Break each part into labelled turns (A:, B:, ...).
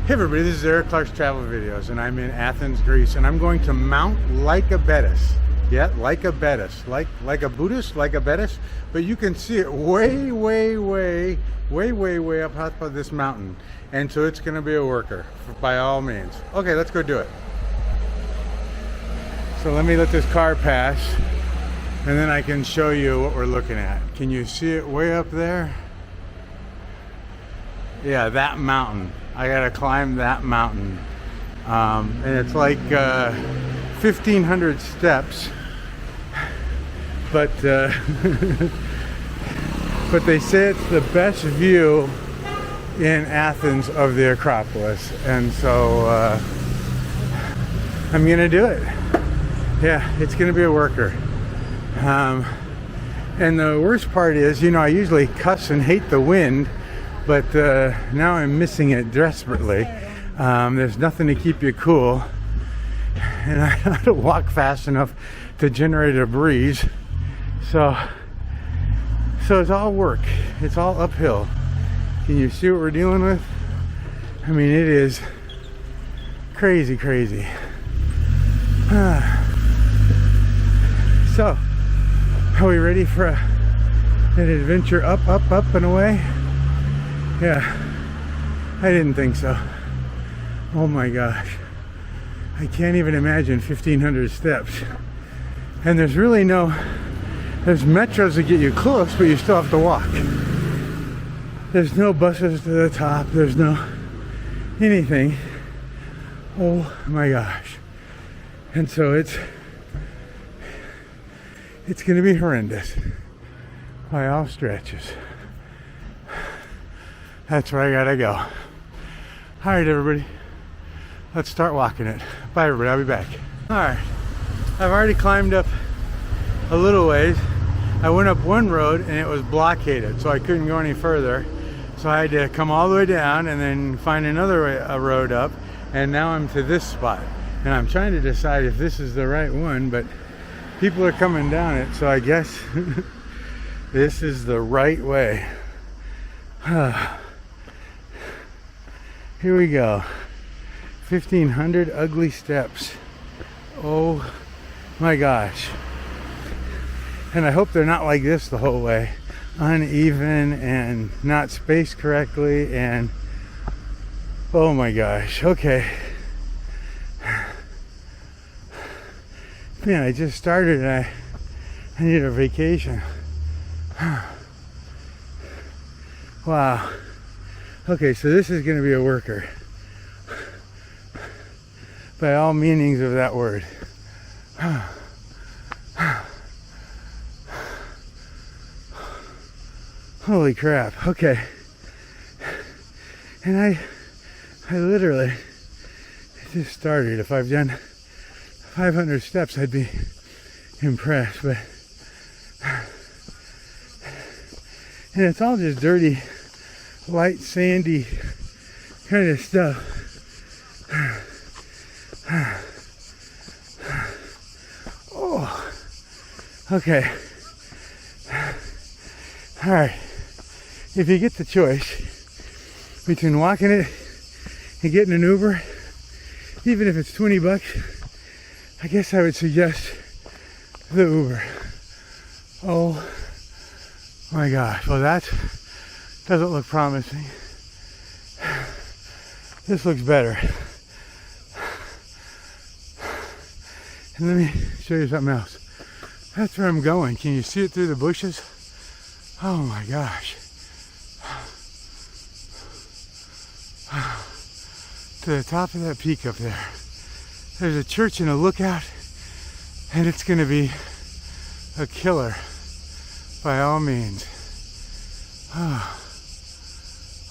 A: Hey everybody, this is Eric Clark's Travel Videos, and I'm in Athens, Greece, and I'm going to Mount Lycabettus. Yeah, Lycabettus, like a Buddhist, Lycabettus, but you can see it way up top of this mountain, and so it's going to be a worker, by all means. Okay, let's go do it. So let me let this car pass, and then I can show you what we're looking at. Can you see it way up there? Yeah, that mountain. I gotta climb that mountain, and it's like 1,500 steps, but but they say it's the best view in Athens of the Acropolis, and so I'm gonna do it. Yeah, it's gonna be a worker. And the worst part is, you know, I usually cuss and hate the wind, but now I'm missing it desperately. There's nothing to keep you cool, and I don't to walk fast enough to generate a breeze. So it's all work. It's all uphill. Can you see what we're dealing with? I mean, it is crazy. So, are we ready for an adventure up and away? Yeah, I didn't think so. Oh my gosh. I can't even imagine 1,500 steps. And there's really there's metros that get you close, but you still have to walk. There's no buses to the top. There's no anything. Oh my gosh. And so it's going to be horrendous by all stretches. That's where I gotta go. All right, everybody. Let's start walking it. Bye, everybody. I'll be back. All right. I've already climbed up a little ways. I went up one road and it was blockaded, so I couldn't go any further. So I had to come all the way down and then find another road up. And now I'm to this spot. And I'm trying to decide if this is the right one, but people are coming down it, so I guess this is the right way. Here we go. 1,500 ugly steps. Oh my gosh. And I hope they're not like this the whole way. Uneven and not spaced correctly, and oh my gosh. Okay. Man, I just started and I need a vacation. Wow. Okay, so this is going to be a worker. By all meanings of that word. Holy crap. Okay. And I literally just started. If I've done 500 steps, I'd be impressed, but and it's all just dirty, light, sandy kind of stuff. Oh, okay. All right. If you get the choice between walking it and getting an Uber, even if it's $20, I guess I would suggest the Uber. Oh my gosh. Well, that doesn't look promising. This looks better. And let me show you something else. That's where I'm going. Can you see it through the bushes? Oh my gosh. To the top of that peak up there. There's a church and a lookout, and it's going to be a killer by all means. Oh.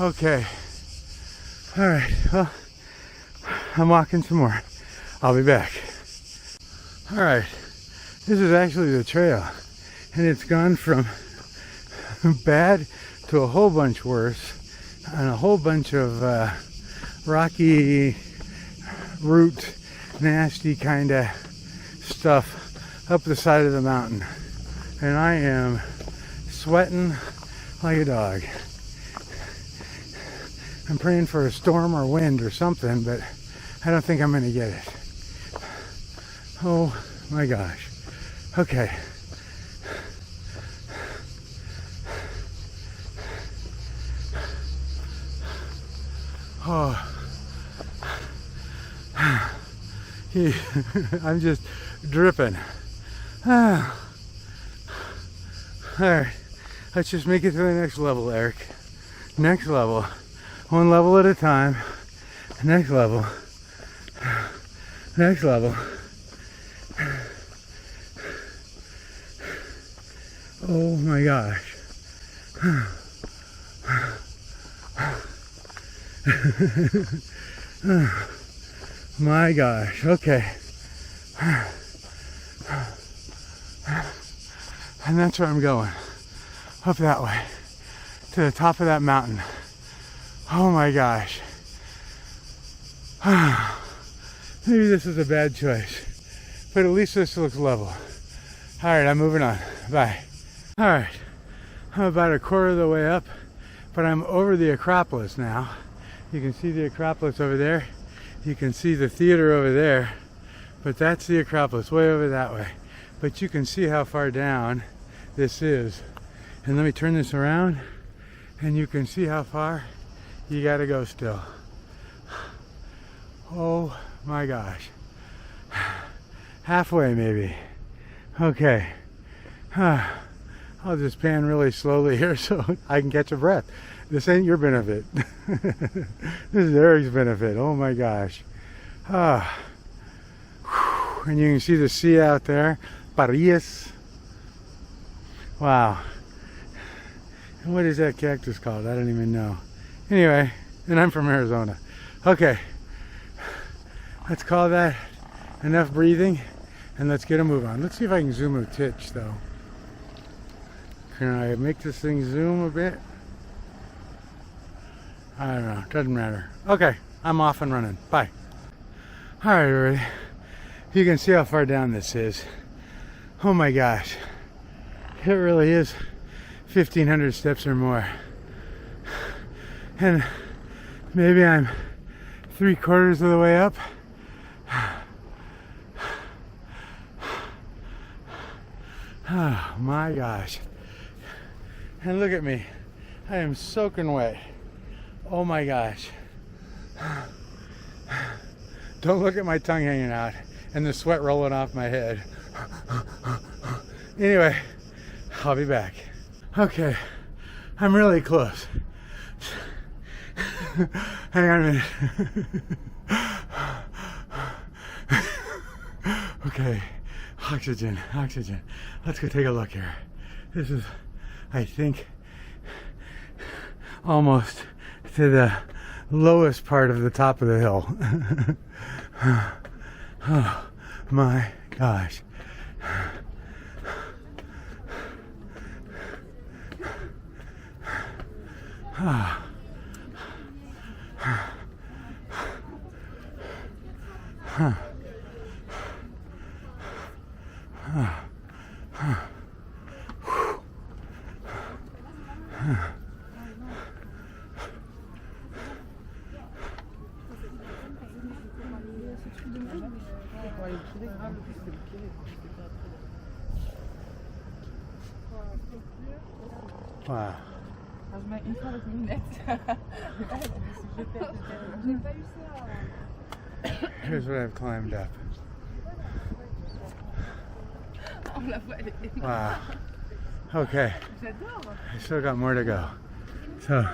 A: Okay. All right. Well, I'm walking some more. I'll be back. All right. This is actually the trail, and it's gone from bad to a whole bunch worse, and a whole bunch of rocky root, nasty kind of stuff up the side of the mountain, and I am sweating like a dog. I'm praying for a storm or wind or something, but I don't think I'm going to get it. Oh my gosh. Okay. Oh. I'm just dripping. All right, let's just make it to the next level, Eric. Next level. One level at a time. Next level. Next level. Oh my gosh. My gosh, okay. And that's where I'm going. Up that way. To the top of that mountain. Oh my gosh. Maybe this is a bad choice. But at least this looks level. Alright, I'm moving on. Bye. Alright. I'm about a quarter of the way up. But I'm over the Acropolis now. You can see the Acropolis over there. You can see the theater over there. But that's the Acropolis, way over that way. But you can see how far down this is. And let me turn this around. And you can see how far you gotta go still. Oh my gosh. Halfway maybe. Okay. I'll just pan really slowly here so I can catch a breath. This ain't your benefit. This is Eric's benefit. Oh my gosh. And you can see the sea out there. Paris. Wow. And what is that cactus called? I don't even know. Anyway, and I'm from Arizona. Okay. Let's call that enough breathing and let's get a move on. Let's see if I can zoom a titch though. Can I make this thing zoom a bit? I don't know, doesn't matter. Okay, I'm off and running. Bye. Alright, everybody. You can see how far down this is. Oh my gosh. It really is 1,500 steps or more. And maybe I'm 3/4 of the way up. Oh my gosh. And look at me. I am soaking wet. Oh my gosh. Don't look at my tongue hanging out and the sweat rolling off my head. Anyway, I'll be back. Okay, I'm really close. Hang on a minute. Okay, oxygen, oxygen. Let's go take a look here. This is, I think, almost to the lowest part of the top of the hill. Oh my gosh. Wow.
B: Je mets une fois avec mes lunettes.
A: Here's what I've climbed up. Wow. Okay. I still got more to go. So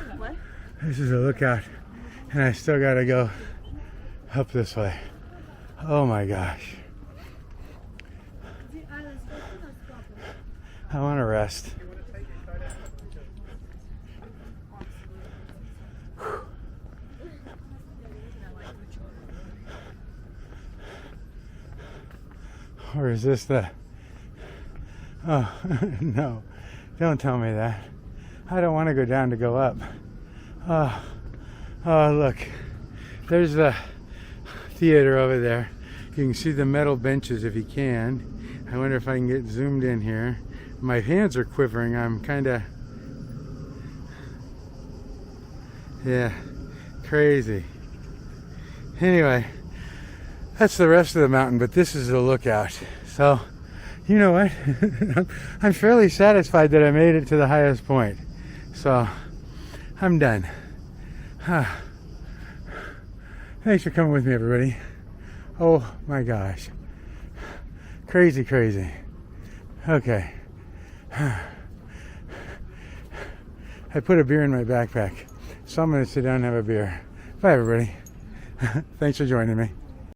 A: this is a lookout and I still gotta go up this way. Oh my gosh. I want to rest. Or is this the... Oh, no. Don't tell me that. I don't want to go down to go up. Oh, look. There's the theater over there. You can see the metal benches if you can. I wonder if I can get zoomed in here. My hands are quivering. I'm kind of... Yeah. Crazy. Anyway, that's the rest of the mountain, but this is the lookout. So, you know what? I'm fairly satisfied that I made it to the highest point. So, I'm done. Thanks for coming with me, everybody. Oh my gosh. Crazy, crazy. Okay. I put a beer in my backpack, so I'm going to sit down and have a beer. Bye, everybody. Thanks for joining me.